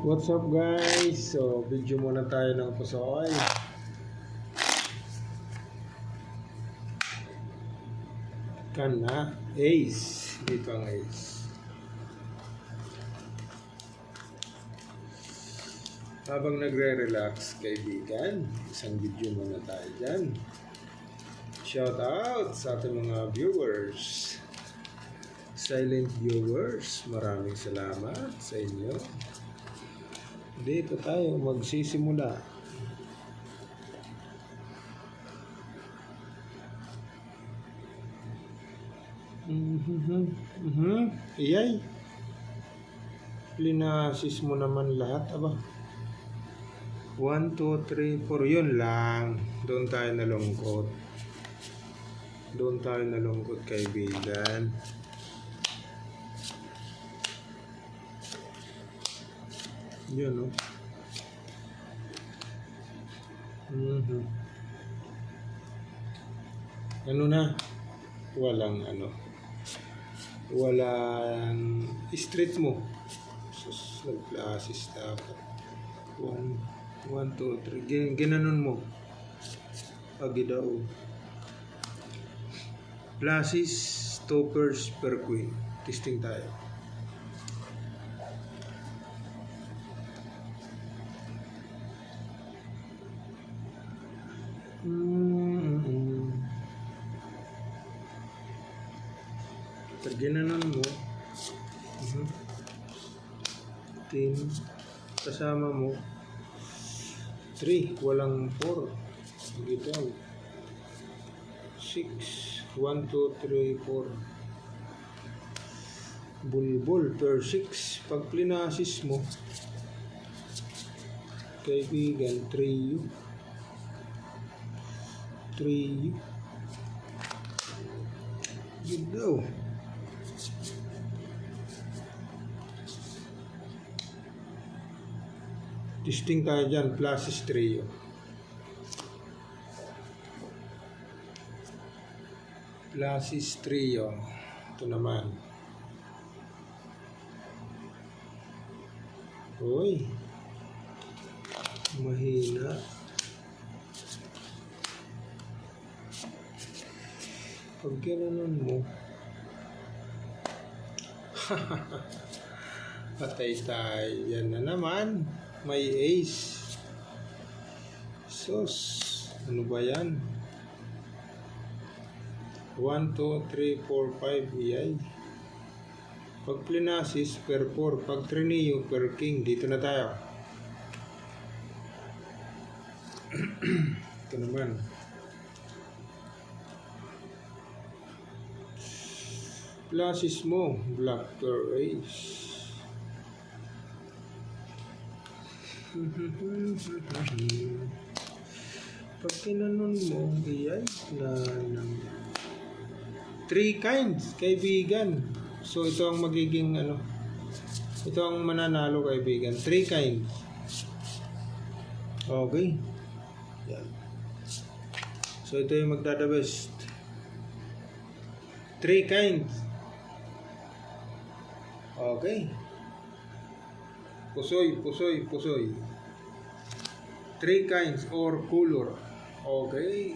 What's up guys? So video muna tayo ng pusoy. Kana ace. Dito ang ace. Habang nagre-relax kaibigan, isang video muna tayo dyan. Shout out sa ating mga viewers, silent viewers, maraming salamat sa inyo. Dito tayo magsisimula. Iyay, linasis mo naman lahat, aba. 1, 2, 3, 4, yun lang. Doon tayo nalungkot. Doon tayo nalungkot kaibigan. Yun, no? Ano na? Walang walang street mo. Sus, nag-assist dapat. 1, 2, 3. Ginanon mo. Pagidao. Plasis, stoppers per queen. Testing tayo. Pag ginanon mo, 10, kasama mo, 3, walang 4, dito, 6, 1, 2, 3, 4, bulbul per 6, pag plinasis mo, kaibigan, 3, yun daw. Testing tayo dyan, Plasis Trio. Plasis Trio. Ito naman. Uy. Mahina. Pag gano'n mo. Patay tayo. Yan na naman. May ace. Sus. Ano ba yan? 1, 2, 3, 4, 5. Iyay. Pag plinasis per 4. Pag trineo per king. Dito na tayo. Ito naman. Plasis mo. Black per ace. Pag kinanon mo, iyay na 3 kinds, kaibigan. So ito ang magiging ito ang mananalo kaibigan, 3 kinds. Okay. Yan. So ito yung magdada best. 3 kinds. Okay. Pusoy. 3 kinds or color. Okay.